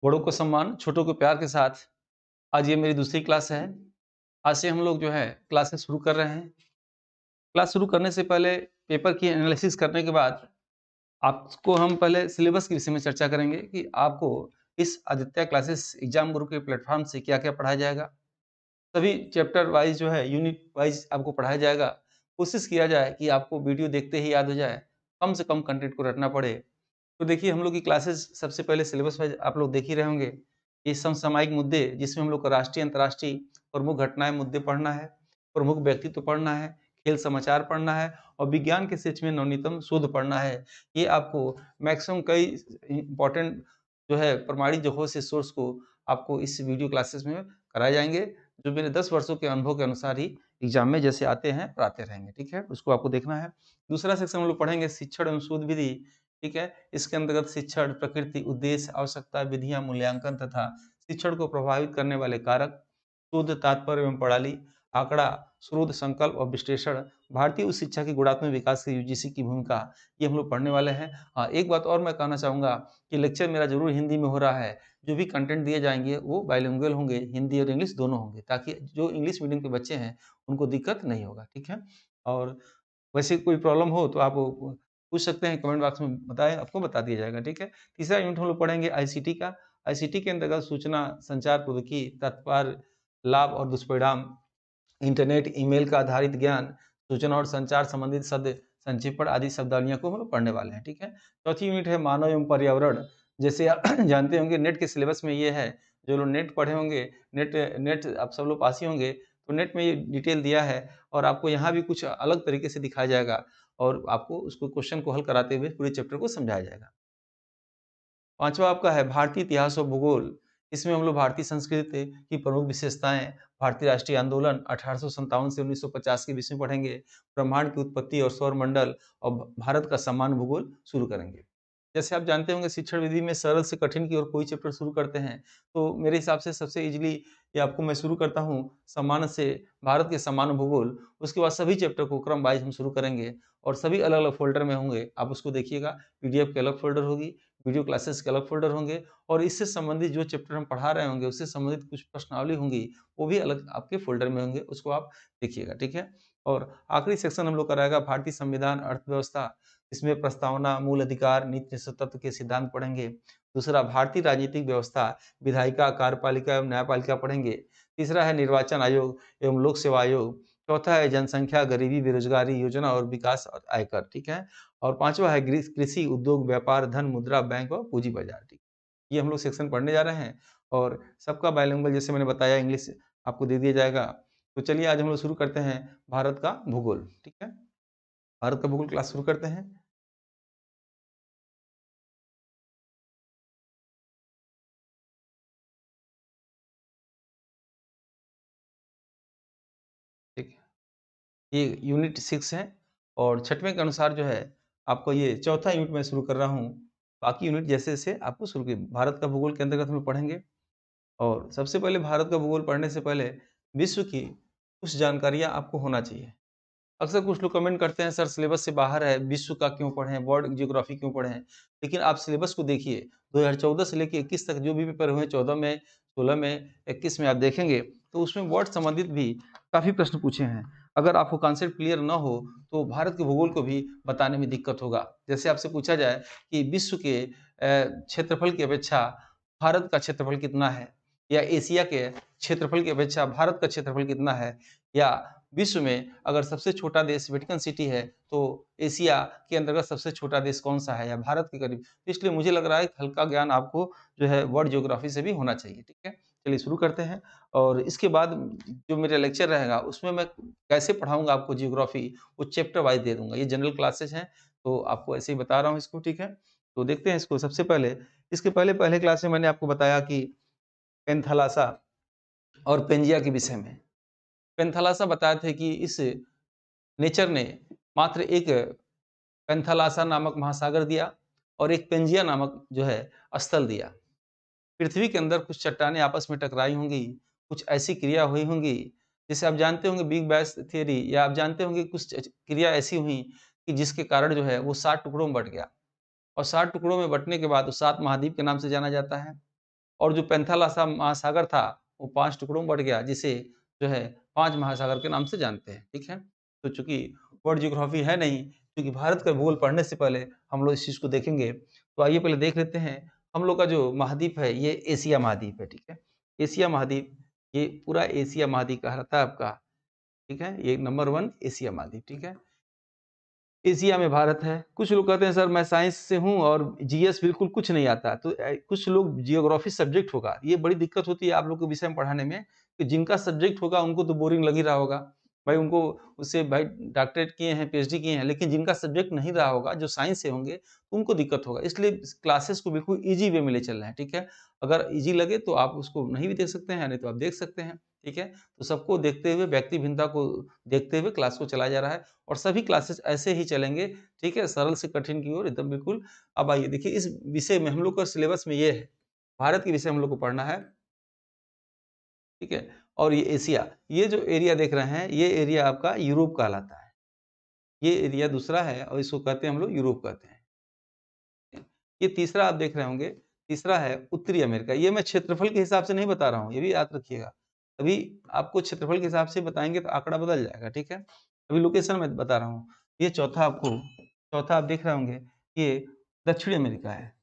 बड़ों को सम्मान, छोटों को प्यार के साथ आज ये मेरी दूसरी क्लास है। आज से हम लोग जो है क्लासेस शुरू कर रहे हैं। क्लास शुरू करने से पहले पेपर की एनालिसिस करने के बाद आपको हम पहले सिलेबस के विषय में चर्चा करेंगे कि आपको इस आदित्य क्लासेस एग्जाम गुरु के प्लेटफॉर्म से क्या-क्या पढ़ाया जाएगा। सभी चैप्टर वाइज़ जो है यूनिट वाइज़ आपको पढ़ाया जाएगा। कोशिश किया जाए कि आपको वीडियो देखते ही याद हो जाए, कम से कम कंटेंट को रटना पड़े। तो देखिए हम लोग की क्लासेस सबसे पहले सिलेबस वाइज़ आप लोग देख ही रहे होंगे। ये समसामयिक मुद्दे जिसमें हम लोग को राष्ट्रीय, अंतर्राष्ट्रीय प्रमुख घटनाएँ, मुद्दे पढ़ना है, प्रमुख व्यक्तित्व पढ़ना है, खेल समाचार पढ़ना है और विज्ञान के क्षेत्र में नवनीतम शोध पढ़ना है। ये आपको मैक्सिमम कई इम्पोर्टेंट जो है प्रमाणित जो हो से सोर्स को आपको इस वीडियो क्लासेस में कराए जाएँगे, जो मेरे 10 वर्षों के अनुभव के अनुसार ही एग्ज़ाम में जैसे आते हैं, पढ़ाते रहेंगे, ठीक है? उसको आपको देखना है। दूसरा सेक्शन हम लोग पढ़ेंगे शिक्षण एवं शोध विधि, ठीक है? इसके अंतर्गत शिक्षण, प्रकृति, उद्देश्य, आवश्यकता, विधियाँ, मूल्यांकन तथा शिक्षण को प्रभावित करने वाले कारक, शोध तात्पर्य एवं प्रणाली, आंकड़ा, स्रोत, संकल्प और विश्लेषण, भारतीय उच्च शिक्षा के गुणात्मक विकास की यूजीसी की भूमिका, ये हम लोग पढ़ने वाले हैं। हाँ, एक बात और मैं कहना चाहूँगा कि लेक्चर मेरा ज़रूर हिंदी में हो रहा है। जो भी कंटेंट दिए जाएँगे वो बाइलिंगुअल होंगे, हिंदी और इंग्लिश दोनों होंगे, ताकि जो इंग्लिश मीडियम के बच्चे हैं, उनको दिक्कत नहीं होगा, ठीक है? और वैसे कोई प्रॉब्लम हो तो आप पूछ सकते हैं कमेंट बॉक्स में बताएँ, आपको बता दिया जाएगा, ठीक है? तीसरा यूनिट हम लोग पढ़ेंगे आईसीटी का। आईसीटी के अंतर्गत सूचना संचार प्रौद्योगिकी, तात्पर्य, लाभ और दुष्परिणाम, इंटरनेट, ईमेल का आधारित ज्ञान, सूचना और संचार संबंधित शब्द संक्षेपण आदि शब्दावलियों को हम लोग पढ़ने वाले हैं, ठीक है? चौथी यूनिट है मानव एवं पर्यावरण। जैसे आप जानते होंगे नेट के सिलेबस में ये है, जो लोग नेट पढ़े होंगे, नेट नेट आप सब लोग पास ही होंगे, तो नेट में ये डिटेल दिया है और आपको यहाँ भी कुछ अलग तरीके से दिखाया जाएगा और आपको उसको क्वेश्चन को हल कराते हुए पूरे चैप्टर को समझाया जाएगा। पाँचवा आपका है भारतीय इतिहास और भूगोल। इसमें हम लोग भारतीय संस्कृति की प्रमुख विशेषताएँ, भारतीय राष्ट्रीय आंदोलन 1857 से 1950 के विषय में पढ़ेंगे, ब्रह्मांड की उत्पत्ति और सौरमंडल और भारत का सामान्य भूगोल शुरू करेंगे। जैसे आप जानते होंगे शिक्षण विधि में सरल से कठिन की ओर कोई चैप्टर शुरू करते हैं, तो मेरे हिसाब से सबसे ईज़िली ये आपको मैं शुरू करता हूँ सामान्य से भारत के सामान्य भूगोल, उसके बाद सभी चैप्टर को क्रम वाइज़ हम शुरू करेंगे और सभी अलग-अलग फ़ोल्डर में होंगे। आप उसको देखिएगा, पीडीएफ की अलग फ़ोल्डर होगी, वीडियो क्लासेस के अलग फ़ोल्डर होंगे और इससे संबंधित जो चैप्टर हम पढ़ा रहे होंगे, उससे संबंधित कुछ प्रश्नावली होंगी, वो भी अलग आपके फ़ोल्डर में होंगे, उसको आप देखिएगा, ठीक है? और आखिरी सेक्शन हम लोग का रहेगा भारतीय संविधान, अर्थव्यवस्था, इसमें प्रस्तावना, मूल अधिकार, नीति निश्चित तत्व के सिद्धांत पढ़ेंगे। दूसरा भारतीय राजनीतिक व्यवस्था, विधायिका, कार्यपालिका एवं न्यायपालिका पढ़ेंगे। तीसरा है निर्वाचन आयोग एवं लोक सेवा आयोग। चौथा है जनसंख्या, गरीबी, बेरोज़गारी, योजना और विकास और आयकर, ठीक है? और पाँचवा है कृषि, उद्योग, व्यापार, धन, मुद्रा, बैंक और पूँजी बाजार, ठीक। ये हम लोग सेक्शन पढ़ने जा रहे हैं और सबका बाइलिंगुअल जैसे मैंने बताया इंग्लिश आपको दे दिया जाएगा। तो चलिए आज हम लोग शुरू करते हैं भारत का भूगोल, ठीक है? भारत का भूगोल क्लास शुरू करते हैं। ठीक है। ये यूनिट 6 है और छठवें के अनुसार जो है आपको ये चौथा यूनिट मैं शुरू कर रहा हूँ। बाकी यूनिट जैसे-जैसे आपको शुरू की भारत का भूगोल के अंतर्गत हम लोग पढ़ेंगे और सबसे पहले भारत का भूगोल पढ़ने से पहले विश्व की कुछ जानकारियाँ आपको होना चाहिए। अक्सर कुछ लोग कमेंट करते हैं सर सिलेबस से बाहर है, विश्व का क्यों पढ़ें, वर्ल्ड ज्योग्राफी क्यों पढ़ें? लेकिन आप सिलेबस को देखिए 2014 से लेके 21 तक जो भी पेपर हुए हैं 14 में, 16 में, 21 में आप देखेंगे तो उसमें वर्ल्ड संबंधित भी काफ़ी प्रश्न पूछे हैं। अगर आपको कॉन्सेप्ट क्लियर ना हो तो भारत के भूगोल को भी बताने में दिक्कत होगा। जैसे आपसे पूछा जाए कि विश्व के क्षेत्रफल की अपेक्षा भारत का क्षेत्रफल कितना है? या एशिया के क्षेत्रफल की अपेक्षा भारत का क्षेत्रफल कितना है? या विश्व में अगर सबसे छोटा देश वेटिकन सिटी है, तो एशिया के अंतर्गत सबसे छोटा देश कौन-सा है या भारत के करीब? तो इसलिए मुझे लग रहा है कि हल्का ज्ञान आपको जो है वर्ल्ड ज्योग्राफी से भी होना चाहिए, ठीक है? चलिए शुरू करते हैं और इसके बाद जो मेरा लेक्चर रहेगा उसमें मैं कैसे पढ़ाऊँगा आपको ज्योग्राफी, वो चैप्टर वाइज़ दे दूँगा। ये जनरल क्लासेस हैं, तो आपको ऐसे ही बता रहा हूँ इसको, ठीक है? तो देखते हैं इसको सबसे पहले इसके पहले क्लास में मैंने आपको बताया कि पेंथालासा और पेंजिया के विषय में। पेंथालासा बताए थे कि इस नेचर ने मात्र एक पेंथालासा नामक महासागर दिया और एक पेंजिया नामक जो है स्थल दिया। पृथ्वी के अंदर कुछ चट्टानें आपस में टकराई होंगी, कुछ ऐसी क्रिया हुई होंगी, जैसे आप जानते होंगे बिग बैंग थ्योरी या आप जानते होंगे कुछ क्रिया ऐसी हुई कि जिसके कारण जो है वो 7 टुकड़ों में बँट गया और 7 टुकड़ों में बँटने के बाद वो 7 महाद्वीप के नाम से जाना जाता है। और जो पेंथालासा महासागर था वो 5 टुकड़ों में बँट गया, जिसे जो है 5 महासागर के नाम से जानते हैं, ठीक है? तो चूँकि वर्ल्ड ज्योग्राफी है नहीं, क्योंकि भारत का भूगोल पढ़ने से पहले हम लोग इस चीज़ को देखेंगे। तो आइए पहले देख लेते हैं, हम लोग का जो महाद्वीप है ये एशिया महाद्वीप है, ठीक है? एशिया महाद्वीप, ये पूरा एशिया महाद्वीप कहलाता है आपका, ठीक है? ये नंबर 1 एशिया महाद्वीप, ठीक है? एशिया में भारत है। कुछ लोग कहते हैं सर मैं साइंस से हूँ और जीएस बिल्कुल कुछ नहीं आता। तो कुछ लोग जियोग्राफी सब्जेक्ट होगा, ये बड़ी दिक्कत होती है आप लोग के विषय में पढ़ाने में, कि जिनका सब्जेक्ट होगा उनको तो बोरिंग लग ही रहा होगा। भाई उनको उससे भाई डॉक्टरेट किए हैं, पीएचडी किए हैं, लेकिन जिनका सब्जेक्ट नहीं रहा होगा, जो साइंस से होंगे, उनको दिक्कत होगा। इसलिए क्लासेस को बिल्कुल ईज़ी वे में ले चल रहे हैं, ठीक है? अगर ईज़ी लगे तो आप उसको नहीं भी देख सकते हैं, नहीं तो आप देख सकते हैं, ठीक है? तो सबको देखते हुए, व्यक्ति भिन्नता को देखते हुए क्लास को चलाया जा रहा है। और सभी क्लासेस ऐसे ही चलेंगे, ठीक है? सरल से कठिन की ओर एकदम बिल्कुल। अब आइए देखिए इस विषय में हम लोग का सिलेबस में ये है, भारत के विषय हम लोग को पढ़ना है, ठीक है? और ये एशिया, ये जो एरिया देख रहे हैं, ये एरिया आपका यूरोप कहलाता है। ये एरिया दूसरा है और इसको कहते हैं हम लोग यूरोप कहते हैं। ये तीसरा आप देख रहे होंगे, तीसरा है उत्तरी अमेरिका। ये मैं क्षेत्रफल के हिसाब से नहीं बता रहा हूँ, ये भी याद रखिएगा। अभी आपको क्षेत्रफल के हिसाब से बताएँगे तो आंकड़ा बदल जाएगा, ठीक है? अभी लोकेशन मैं बता रहा हूँ। ये चौथा आप देख रहे होंगे, ये दक्षिणी अमेरिका है,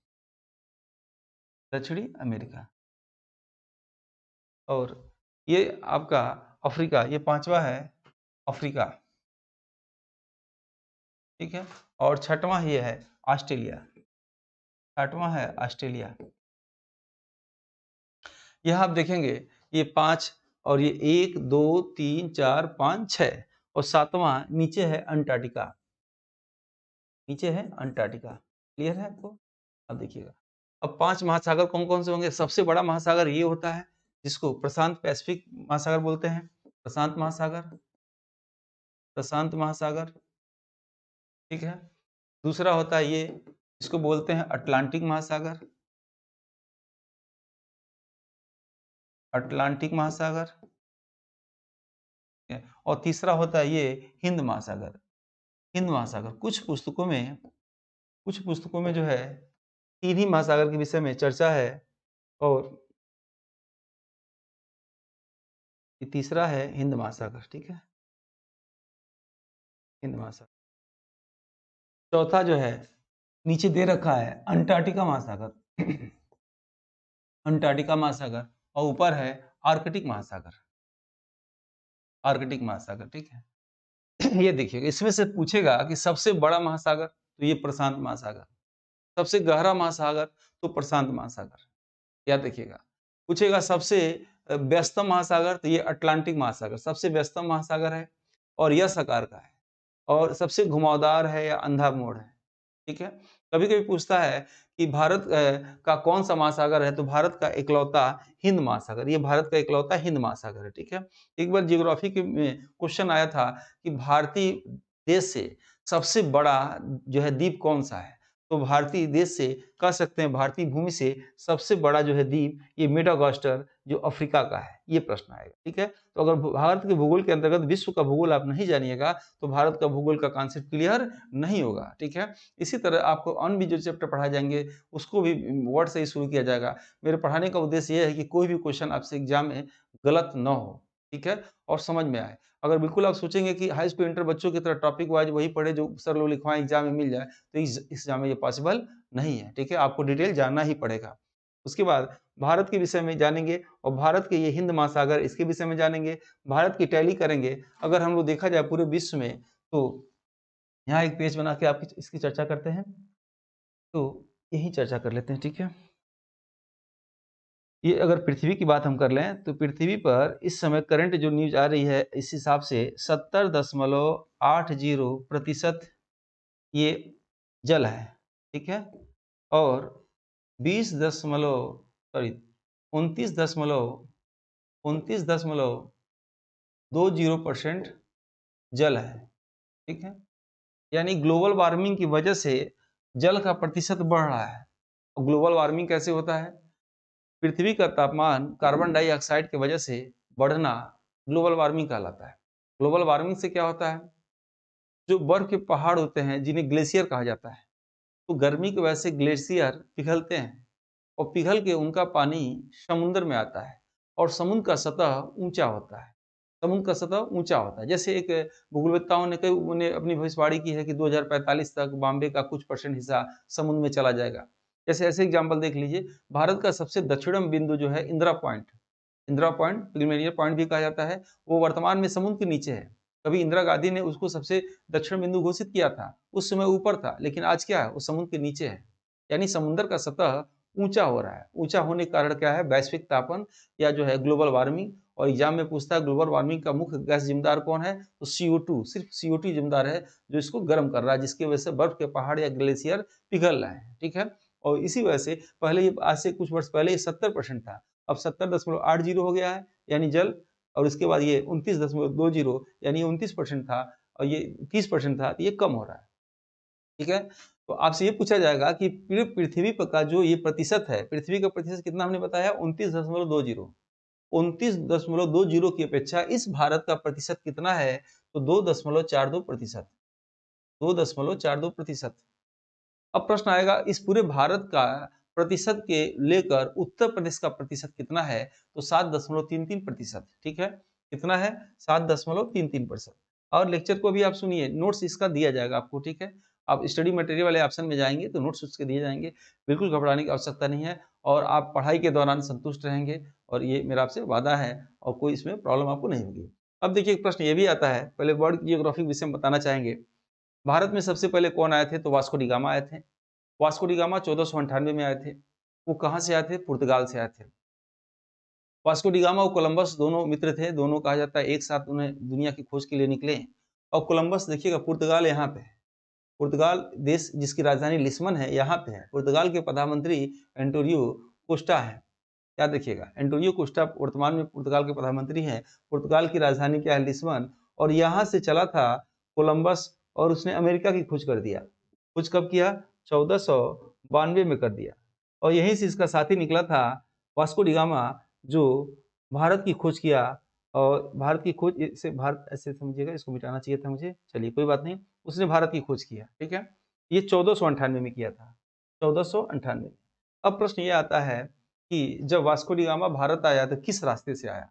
दक्षिणी अमेरिका। और ये आपका अफ्रीका, ये 5वां है अफ्रीका, ठीक है? और छठवां ये है ऑस्ट्रेलिया, 8वां है ऑस्ट्रेलिया। यहाँ आप देखेंगे ये 5 और ये 1, 2, 3, 4, 5, 6 और 7वां नीचे है अंटार्कटिका, नीचे है अंटार्कटिका। क्लियर है आपको? अब देखिएगा। अब 5 महासागर कौन-कौन से होंगे? सबसे बड़ा महासागर ये होता है, जिसको प्रशांत पैसिफिक महासागर बोलते हैं। प्रशांत महासागर, प्रशांत महासागर, ठीक है? दूसरा होता है ये, इसको बोलते हैं अटलांटिक महासागर, अटलांटिक महासागर, ठीक है? और तीसरा होता है ये हिंद महासागर, हिंद महासागर। कुछ पुस्तकों में जो है 3 ही महासागर के विषय में चर्चा है और ये तीसरा है हिंद महासागर, ठीक है? हिंद महासागर। चौथा जो है नीचे दे रखा है अंटार्कटिका महासागर, अंटार्कटिका महासागर और ऊपर है आर्कटिक महासागर, आर्कटिक महासागर, ठीक है? ये देखिएगा, इसमें से पूछेगा कि सबसे बड़ा महासागर, तो ये प्रशांत महासागर, सबसे गहरा महासागर, तो प्रशांत महासागर, याद रखिएगा। पूछेगा सबसे व्यस्तम महासागर, तो ये अटलांटिक महासागर सबसे व्यस्तम महासागर है और यस आकार का है और सबसे घुमावदार है या अंधा मोड़ है, ठीक है? कभी-कभी पूछता है कि भारत का कौन-सा महासागर है, तो भारत का इकलौता हिंद महासागर, ये भारत का इकलौता हिंद महासागर है, ठीक है? एक बार ज्योग्राफी के में क्वेश्चन आया था कि भारतीय देश से सबसे बड़ा जो है द्वीप कौन-सा है? तो भारतीय देश से कह सकते हैं, भारतीय भूमि से सबसे बड़ा जो है द्वीप ये मेडागास्कर जो अफ्रीका का है, ये प्रश्न आएगा, ठीक है? तो अगर भारत के भूगोल के अंतर्गत विश्व का भूगोल आप नहीं जानिएगा, तो भारत का भूगोल का कॉन्सेप्ट क्लियर नहीं होगा, ठीक है? इसी तरह आपको अन्य भी जो चैप्टर पढ़ाए जाएँगे, उसको भी वर्ड से ही शुरू किया जाएगा। मेरे पढ़ाने का उद्देश्य ये है कि कोई भी क्वेश्चन आपसे एग्ज़ाम में गलत ना हो, ठीक है? और समझ में आए। अगर बिल्कुल आप सोचेंगे कि हाई स्कूल, इंटर बच्चों की तरह टॉपिक वाइज़ वही पढ़े जो सर लोग लिखवाएँ एग्ज़ाम में मिल जाए, तो इस एग्ज़ाम में ये पॉसिबल नहीं है, ठीक है? आपको डिटेल जानना ही पड़ेगा। उसके बाद भारत के विषय में जानेंगे और भारत के ये हिंद महासागर, इसके विषय में जानेंगे, भारत की टैली करेंगे। अगर हम लोग देखा जाए पूरे विश्व में, तो यहाँ एक पेज बना के आपकी इसकी चर्चा करते हैं, तो यही चर्चा कर लेते हैं, ठीक है? ये अगर पृथ्वी की बात हम कर लें, तो पृथ्वी पर इस समय करंट जो न्यूज़ आ रही है, इस हिसाब से 70.80% ये जल है, ठीक है? और 20 दशमलव सॉरी 29.20% जल है, ठीक है? यानी ग्लोबल वार्मिंग की वजह से जल का प्रतिशत बढ़ रहा है। और ग्लोबल वार्मिंग कैसे होता है? पृथ्वी का तापमान कार्बन डाइऑक्साइड की वजह से बढ़ना ग्लोबल वार्मिंग कहलाता है। ग्लोबल वार्मिंग से क्या होता है? जो बर्फ के पहाड़ होते हैं, जिन्हें ग्लेशियर कहा जाता है, तो गर्मी की वजह से ग्लेशियर पिघलते हैं और पिघल के उनका पानी समुद्र में आता है और समुद्र का सतह ऊंचा होता है। समुद्र का सतह ऊंचा होता है। जैसे एक भूगोलवेत्ताओं ने कई उन्होंने अपनी भविष्यवाणी की है कि 2045 तक बॉम्बे का कुछ परसेंट हिस्सा समुद्र में चला जाएगा। जैसे ऐसे एग्जाम्पल देख लीजिए, भारत का सबसे दक्षिणम बिंदु जो है इंदिरा पॉइंट, इंदिरा पॉइंट, प्लूमेरियल पॉइंट भी कहा जाता है, वो वर्तमान में समुद्र के नीचे है। कभी इंदिरा गांधी ने उसको सबसे दक्षिण बिंदु घोषित किया था, उस समय ऊपर था, लेकिन आज क्या है, वो समुद्र के नीचे है। यानी समुद्र का सतह ऊंचा हो रहा है। ऊंचा होने के कारण क्या है, वैश्विक तापन या जो है ग्लोबल वार्मिंग। और एग्जाम में पूछता है ग्लोबल वार्मिंग का मुख्य गैस जिम्मेदार कौन है, तो CO2, सिर्फ CO2 जिम्मेदार है जो इसको गर्म कर रहा है, जिसकी वजह से बर्फ के पहाड़ या ग्लेशियर पिघल रहे हैं, ठीक है। और इसी वजह से पहले ये आज से कुछ वर्ष पहले ये 70% था, अब 70.80 हो गया है, यानी जल। और इसके बाद ये 29.20 यानी 29% था, और ये 30% था, तो ये कम हो रहा है, ठीक है। तो आपसे ये पूछा जाएगा कि पूरे पृथ्वी पर का जो ये प्रतिशत है, पृथ्वी का प्रतिशत कितना हमने बताया, 29.20। 29.20 की अपेक्षा इस भारत का प्रतिशत कितना है, तो 2.42%। 2.42%। अब प्रश्न आएगा इस पूरे भारत का प्रतिशत के लेकर उत्तर प्रदेश का प्रतिशत कितना है, तो 7.33%, ठीक है। कितना है, 7.33%। और लेक्चर को भी आप सुनिए, नोट्स इसका दिया जाएगा आपको, ठीक है। आप स्टडी मटेरियल वाले ऑप्शन में जाएंगे तो नोट्स उसके दिए जाएंगे, बिल्कुल घबराने की आवश्यकता नहीं है। और आप पढ़ाई के दौरान संतुष्ट रहेंगे, और ये मेरा आपसे वादा है, और कोई इसमें प्रॉब्लम आपको नहीं होगी। अब देखिए एक प्रश्न ये भी आता है, पहले वर्ल्ड जियोग्राफिक विषय में बताना चाहेंगे। भारत में सबसे पहले कौन आए थे, तो वास्को डी गामा आए थे। वास्को डी गामा 1498 में आए थे। वो कहाँ से आए थे, पुर्तगाल से आए थे। वास्को डी गामा और कोलंबस दोनों मित्र थे, दोनों कहा जाता है एक साथ उन्हें दुनिया की खोज के लिए निकले। और कोलंबस देखिएगा, पुर्तगाल यहाँ पे है। पुर्तगाल देश जिसकी राजधानी लिस्बन है, यहाँ पे है। पुर्तगाल के प्रधानमंत्री एंटोनियो कोस्टा है। याद रखिएगा, एंटोनियो कोस्टा वर्तमान में पुर्तगाल के प्रधानमंत्री हैं। पुर्तगाल की राजधानी क्या है, लिस्बन। और यहाँ से चला था कोलंबस, और उसने अमेरिका की खोज कर दिया। खोज कब किया, 1492 में कर दिया। और यहीं से इसका साथी निकला था वास्को डी गामा, जो भारत की खोज किया। और भारत की खोज से, भारत ऐसे समझिएगा, इसको मिटाना चाहिए था मुझे, चलिए कोई बात नहीं। उसने भारत की खोज किया, ठीक है। ये 1498 में किया था, 1498। अब प्रश्न ये आता है कि जब वास्को डी गामा भारत आया तो किस रास्ते से आया।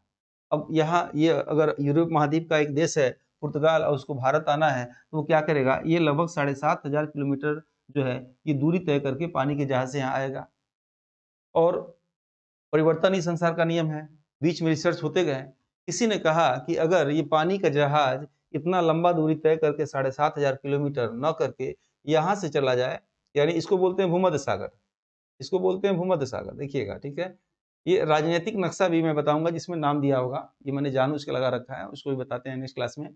अब यहाँ ये अगर यूरोप महाद्वीप का एक देश है पुर्तगाल, और उसको भारत आना है, तो वो क्या करेगा, ये लगभग 7500 किलोमीटर जो है ये दूरी तय करके पानी के जहाज से यहाँ आएगा। और परिवर्तन ही संसार का नियम है, बीच में रिसर्च होते गए। किसी ने कहा कि अगर ये पानी का जहाज इतना लंबा दूरी तय करके 7500 किलोमीटर न करके यहाँ से चला जाए, यानी इसको बोलते हैं भूमध्य सागर, इसको बोलते हैं भूमध्य सागर, देखिएगा, ठीक है। ये राजनीतिक नक्शा भी मैं बताऊंगा जिसमें नाम दिया होगा, ये मैंने जानबूझ के लगा रखा है, उसको भी बताते हैं नेक्स्ट क्लास में।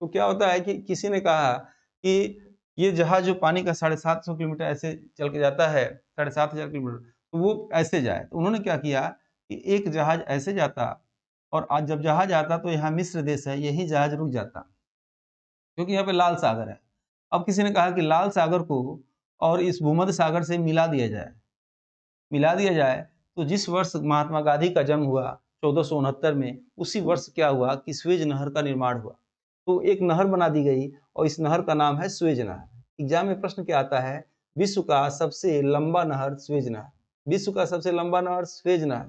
तो क्या होता है कि किसी ने कहा कि ये जहाज जो पानी का 750 किलोमीटर ऐसे चल के जाता है, 7500 किलोमीटर, तो वो ऐसे जाए। तो उन्होंने क्या किया कि एक जहाज ऐसे जाता, और आज जब जहाज आता तो यहाँ मिस्र देश है, यही जहाज रुक जाता, क्योंकि यहाँ पे लाल सागर है। अब किसी ने कहा कि लाल सागर को और इस भूमध्य सागर से मिला दिया जाए, तो जिस वर्ष महात्मा गांधी का जन्म हुआ 1469 में, उसी वर्ष क्या हुआ कि स्वेज नहर का निर्माण हुआ। तो एक नहर बना दी गई, और इस नहर का नाम है स्वेज नहर। एग्जाम में प्रश्न क्या आता है, विश्व का सबसे लंबा नहर स्वेज नहर, विश्व का सबसे लंबा नहर स्वेज नहर,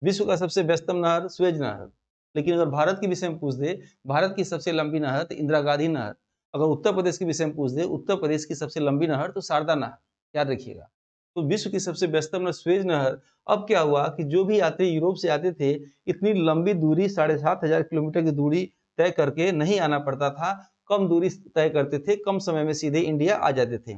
विश्व का सबसे व्यस्तम नहर स्वेज नहर। लेकिन अगर भारत के विषय में पूछ दे, भारत की सबसे लंबी नहर तो इंदिरा गांधी नहर। अगर उत्तर प्रदेश के विषय में पूछ दे, उत्तर प्रदेश की सबसे लंबी नहर तो शारदा नहर, याद रखिएगा। तो विश्व की सबसे व्यस्तम नहर स्वेज नहर। अब क्या हुआ कि जो भी यात्री यूरोप से आते थे, इतनी लंबी दूरी 7500 किलोमीटर की दूरी तय करके नहीं आना पड़ता था, कम दूरी तय करते थे, कम समय में सीधे इंडिया आ जाते थे।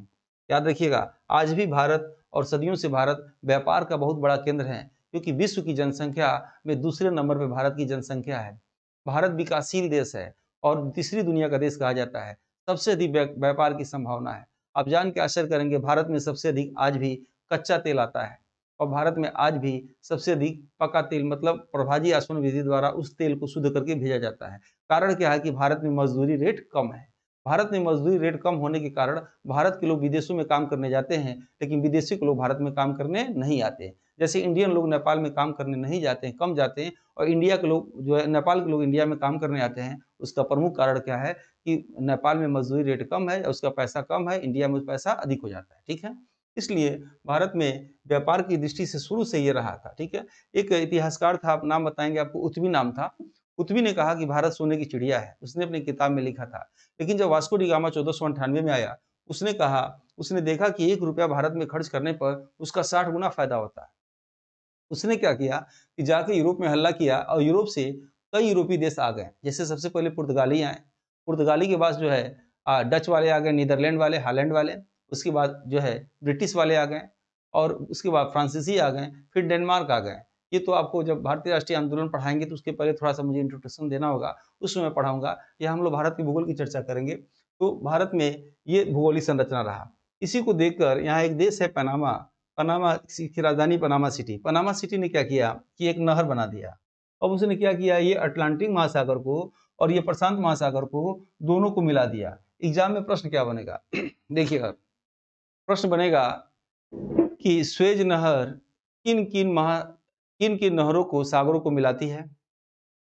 याद रखिएगा, आज भी भारत और सदियों से भारत व्यापार का बहुत बड़ा केंद्र है, क्योंकि विश्व की जनसंख्या में दूसरे नंबर पर भारत की जनसंख्या है। भारत विकासशील देश है, और तीसरी दुनिया का देश कहा जाता है। सबसे अधिक व्यापार की संभावना है। आप जान के आश्चर्य करेंगे, भारत में सबसे अधिक आज भी कच्चा तेल आता है, और भारत में आज भी सबसे अधिक पका तेल, मतलब प्रभाजी आसवन विधि द्वारा उस तेल को शुद्ध करके भेजा जाता है। कारण क्या है कि भारत में मजदूरी रेट कम है। भारत में मजदूरी रेट कम होने के कारण भारत के लोग विदेशों में काम करने जाते हैं, लेकिन विदेशी के लोग भारत में काम करने नहीं आते। जैसे इंडियन लोग नेपाल में काम करने नहीं जाते हैं, कम जाते हैं, और इंडिया के लोग जो है, नेपाल के लोग इंडिया में काम करने आते हैं। उसका प्रमुख कारण क्या है कि नेपाल में मजदूरी रेट कम है, उसका पैसा कम है, इंडिया में पैसा अधिक हो जाता है, ठीक है। इसलिए भारत में व्यापार की दृष्टि से शुरू से ये रहा था, ठीक है। एक इतिहासकार था, आप नाम बताएंगे, आपको उत्वी नाम था। उत्वी ने कहा कि भारत सोने की चिड़िया है, उसने अपनी किताब में लिखा था। लेकिन जब वास्को डी गामा 1498 में आया, उसने कहा, उसने देखा कि 1 रुपया भारत में खर्च करने पर उसका 60 गुना फायदा होता है। उसने क्या किया कि जाके यूरोप में हल्ला किया और यूरोप से कई यूरोपीय देश आ गए। जैसे सबसे पहले पुर्तगाली आए, पुर्तगाली के बाद जो है डच वाले आ गए, नीदरलैंड वाले, हॉलैंड वाले, उसके बाद जो है ब्रिटिश वाले आ गए और उसके बाद फ्रांसीसी आ गए, फिर डेनमार्क आ गए। ये तो आपको जब भारतीय राष्ट्रीय आंदोलन पढ़ाएँगे तो उसके पहले थोड़ा-सा मुझे इंट्रोडक्शन देना होगा, उसमें मैं पढ़ाऊँगा। या हम लोग भारत के भूगोल की चर्चा करेंगे। तो भारत में ये भूगोलिक संरचना रहा। इसी को देखकर यहाँ एक देश है पनामा, पनामा की राजधानी पनामा सिटी। पनामा सिटी ने क्या किया कि एक नहर बना दिया। अब उसने क्या किया, ये अटलांटिक महासागर को और ये प्रशांत महासागर को दोनों को मिला दिया। एग्जाम में प्रश्न क्या बनेगा देखिएगा, प्रश्न बनेगा कि स्वेज नहर किन-किन नहरों को, सागरों को मिलाती है?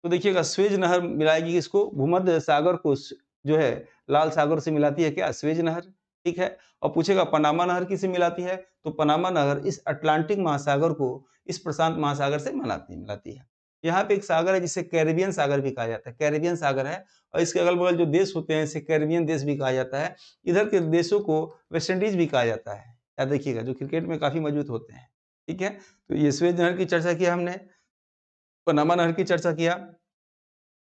तो देखिएगा, स्वेज नहर मिलाएगी किसको? भूमध्य सागर को जो है लाल सागर से मिलाती है क्या? स्वेज नहर, ठीक है। और पूछेगा पनामा नहर किसे मिलाती है? तो पनामा नहर इस अटलांटिक महासागर को इस प्रशांत महासागर से मिलाती है। यहाँ पे एक सागर है जिसे कैरिबियन सागर भी कहा जाता है, कैरिबियन सागर है। और इसके अगल-बगल जो देश होते हैं इसे कैरिबियन देश भी कहा जाता है। इधर के देशों को वेस्ट इंडीज भी कहा जाता है। याद रखिएगा, जो क्रिकेट में काफ़ी मजबूत होते हैं, ठीक है। तो ये स्वेज नहर की चर्चा किया हमने, पनामा नहर की चर्चा किया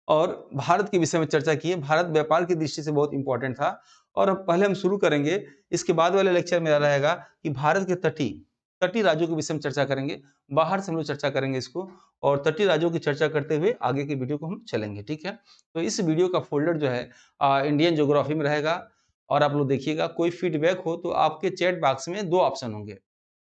और भारत के विषय में चर्चा की है। भारत व्यापार की दृष्टि से बहुत इम्पोर्टेंट था। और अब पहले हम शुरू करेंगे, इसके बाद वाले लेक्चर मेरा रहेगा कि भारत के तटीय राज्यों के विषय में चर्चा करेंगे। बाहर से हम लोग चर्चा करेंगे इसको, और तटीय राज्यों की चर्चा करते हुए आगे की वीडियो को हम चलेंगे, ठीक है। तो इस वीडियो का फ़ोल्डर जो है इंडियन ज्योग्राफी में रहेगा। और आप लोग देखिएगा, कोई फीडबैक हो तो आपके चैट बॉक्स में 2 ऑप्शन होंगे।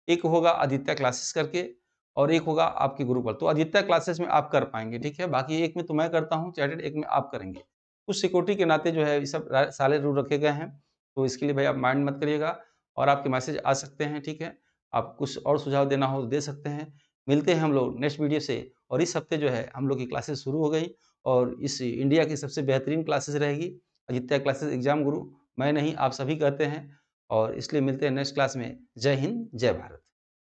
एक होगा आदित्य क्लासेस करके और एक होगा आपके ग्रुप पर। तो आदित्य क्लासेस में आप कर पाएँगे, ठीक है। बाकी एक में तो मैं करता हूँ चैटेड, एक में आप करेंगे। कुछ सिक्योरिटी के नाते जो है ये सब सारे रूल रखे गए हैं। तो इसके लिए भाई आप माइंड मत करिएगा और आपके मैसेज आ सकते हैं, ठीक है। आप कुछ और सुझाव देना हो तो दे सकते हैं। मिलते हैं हम लोग नेक्स्ट वीडियो से। और इस हफ्ते जो है हम लोग की क्लासेस शुरू हो गई और इस इंडिया की सबसे बेहतरीन क्लासेस रहेगी। आदित्य क्लासेस एग्जाम गुरु मैं नहीं, आप सभी कहते हैं। और इसलिए मिलते हैं नेक्स्ट क्लास में। जय हिंद, जय भारत।